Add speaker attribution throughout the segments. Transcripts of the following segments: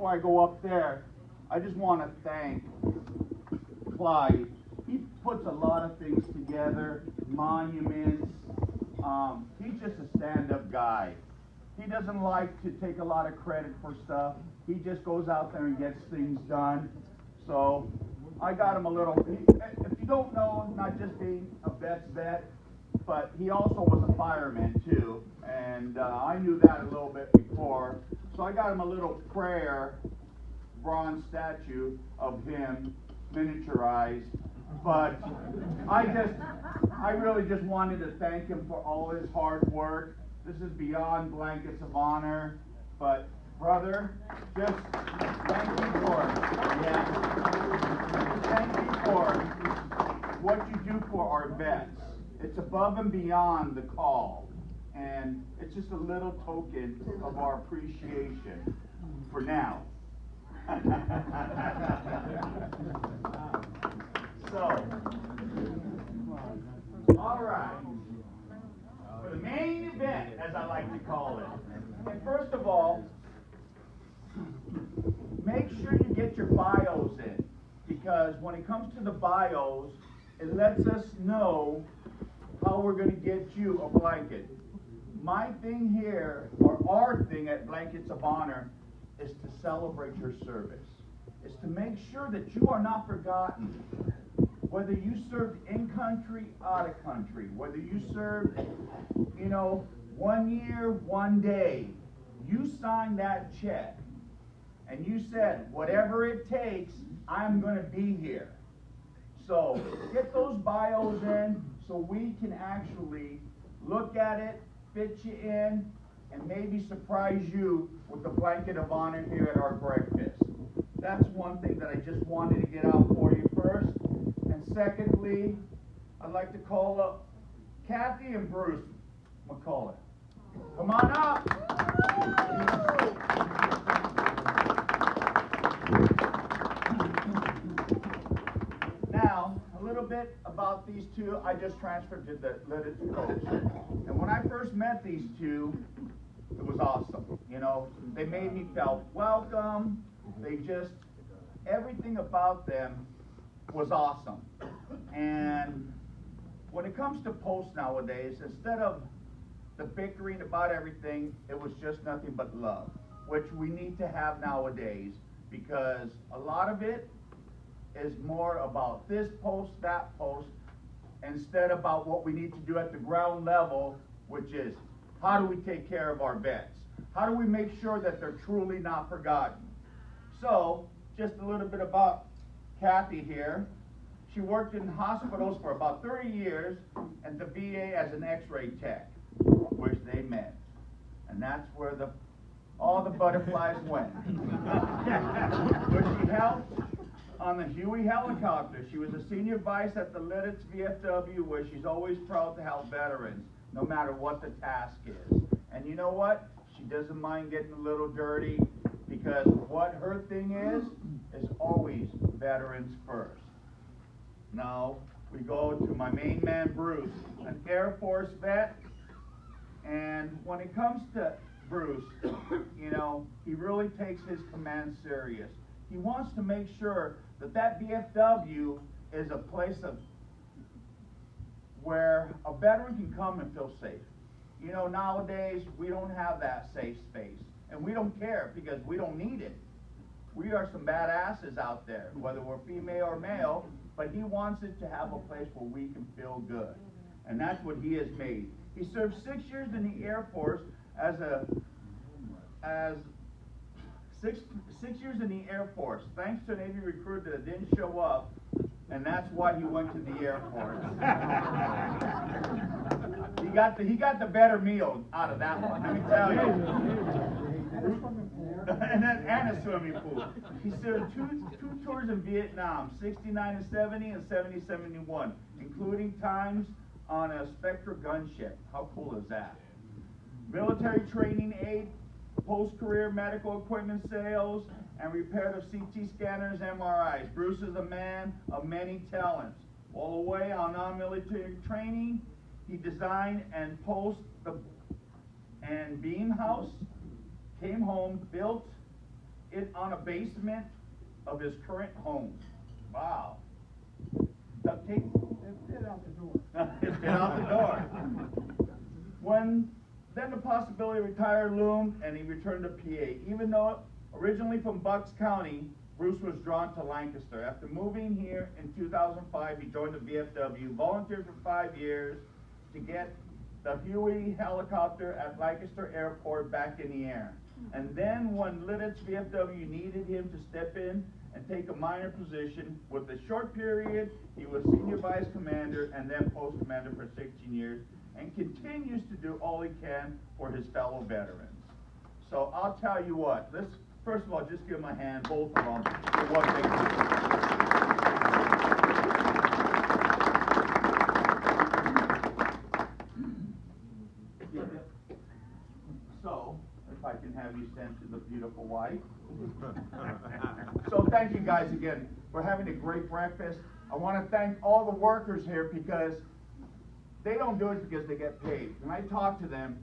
Speaker 1: before I go up there, I just want to thank Clyde. He puts a lot of things together, monuments. He's just a stand-up guy. He doesn't like to take a lot of credit for stuff. He just goes out there and gets things done. So I got him a little, if you don't know, not just being a vet, but he also was a fireman too. And I knew that a little bit before. So I got him a little prayer bronze statue of him miniaturized. But I really just wanted to thank him for all his hard work. This is beyond blankets of honor, but brother, just thank you for thank you for what you do for our vets. It's above and beyond the call, and it's just a little token of our appreciation for now. So, all right. For the main event, as I like to call it. And first of all, make sure you get your bios in, because when it comes to the bios, it lets us know how we're going to get you a blanket. My thing here, or our thing at Blankets of Honor, is to celebrate your service. Is to make sure that you are not forgotten. Whether you served in country, out of country, whether you served, 1 year, 1 day, you signed that check and you said, whatever it takes, I'm going to be here. So get those bios in so we can actually look at it, fit you in, and maybe surprise you with the Blanket of Honor here at our breakfast. That's one thing that I just wanted to get out for you first. And secondly, I'd like to call up Kathy and Bruce McCullough. Come on up. Now, a little bit about these two. I just transferred to the Lidditz coach. And when I first met these two, it was awesome. They made me feel welcome. They just, everything about them was awesome. And when it comes to posts nowadays, instead of the bickering about everything, it was just nothing but love, which we need to have nowadays, because a lot of it is more about this post, that post, instead about what we need to do at the ground level, which is how do we take care of our vets? How do we make sure that they're truly not forgotten? So, just a little bit about Kathy here. She worked in hospitals for about 30 years and the VA as an x-ray tech, which they met. And that's where all the butterflies went. But she helped on the Huey helicopter. She was a senior vice at the Lidditz VFW, where she's always proud to help veterans, no matter what the task is. And you know what? She doesn't mind getting a little dirty, because what her thing is always veterans first. Now, we go to my main man, Bruce, an Air Force vet. And when it comes to Bruce, he really takes his command serious. He wants to make sure that VFW is a place where a veteran can come and feel safe. Nowadays, we don't have that safe space. And we don't care, because we don't need it. We are some badasses out there, whether we're female or male, but he wants it to have a place where we can feel good. And that's what he has made. He served 6 years in the Air Force six years in the Air Force, thanks to a Navy recruiter that didn't show up, and that's why he went to the Air Force. he got the better meal out of that one, let me tell you. and a swimming pool. He served two tours in Vietnam, 69 and 70 and 70 71, including times on a Spectre gunship. How cool is that? Military training aid, post-career medical equipment sales, and repair of CT scanners, MRIs. Bruce is a man of many talents. All the way on non-military training, he designed and beam house, came home, built it on a basement of his current home. Wow. Duct tape?
Speaker 2: Get out the door.
Speaker 1: Get out the door. Then the possibility of retire loomed, and he returned to PA. Even though originally from Bucks County, Bruce was drawn to Lancaster. After moving here in 2005, he joined the VFW, volunteered for 5 years to get the Huey helicopter at Lancaster Airport back in the air. And then when Lidditz VFW needed him to step in and take a minor position, with a short period, he was senior vice commander and then post commander for 16 years, and continues to do all he can for his fellow veterans. So I'll tell you what, let's first of all just give them a hand, both of them, for what they do. So, if I can have you sent to the beautiful wife. So thank you guys again for having a great breakfast. I want to thank all the workers here because they don't do it because they get paid. When I talk to them,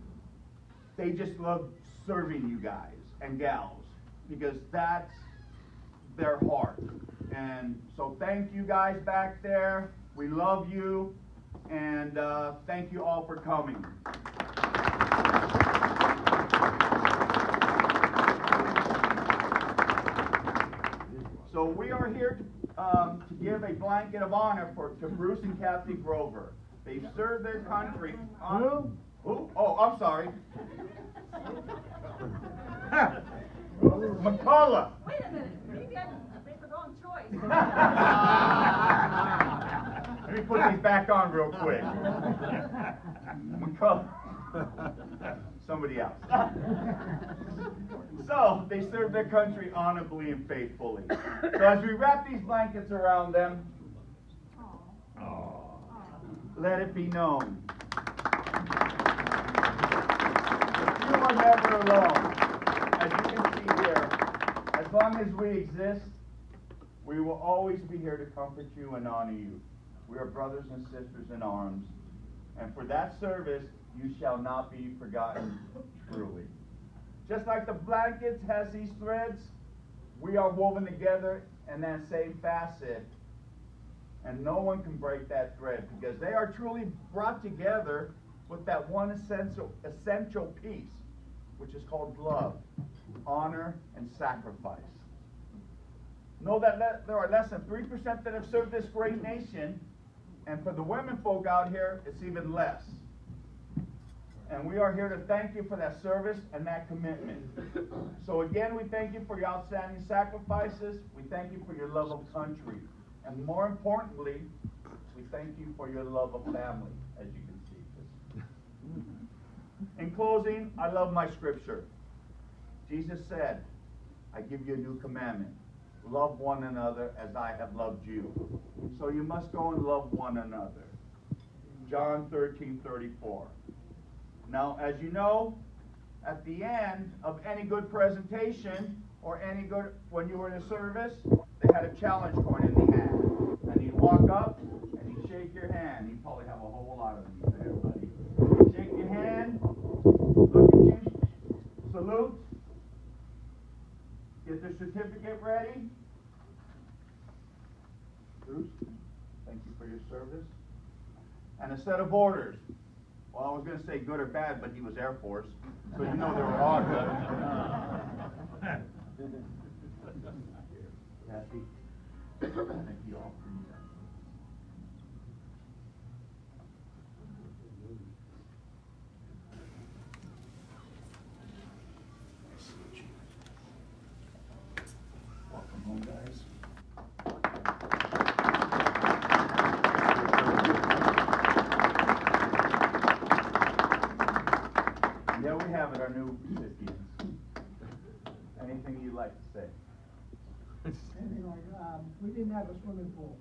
Speaker 1: they just love serving you guys and gals because that's their heart. And so thank you guys back there. We love you, and thank you all for coming. So we are here to give a blanket of honor to Bruce and Kathy Grover. They've served their country. Who? Oh, I'm sorry. McCullough.
Speaker 3: Wait a minute. Maybe I made the wrong choice.
Speaker 1: Let me put these back on real quick. McCullough. Somebody else. So, they served their country honorably and faithfully. So as we wrap these blankets around them, let it be known that you are never alone. As you can see here, as long as we exist, we will always be here to comfort you and honor you. We are brothers and sisters in arms, and for that service, you shall not be forgotten, truly. Just like the blankets has these threads, we are woven together in that same facet, and no one can break that thread because they are truly brought together with that one essential piece, which is called love, honor, and sacrifice. Know that there are less than 3% that have served this great nation, and for the women folk out here, it's even less. And we are here to thank you for that service and that commitment. So again, we thank you for your outstanding sacrifices. We thank you for your love of country. And more importantly, we thank you for your love of family, as you can see. In closing, I love my scripture. Jesus said, I give you a new commandment. Love one another as I have loved you. So you must go and love one another. John 13:34. Now, as you know, at the end of any good presentation or any good, when you were in a service, they had a challenge coin in the hand. And he'd walk up and he'd shake your hand. He'd probably have a whole lot of these there, buddy. He'd shake your hand, look at you, salute, get the certificate ready. Bruce, thank you for your service. And a set of orders. Well, I was going to say good or bad, but he was Air Force, so you know they were all good. Kathy, thank you all for your time. Welcome home, guys. There we have it, our new recipients. Anything you'd like to say?
Speaker 2: Anything like, we didn't have a swimming pool.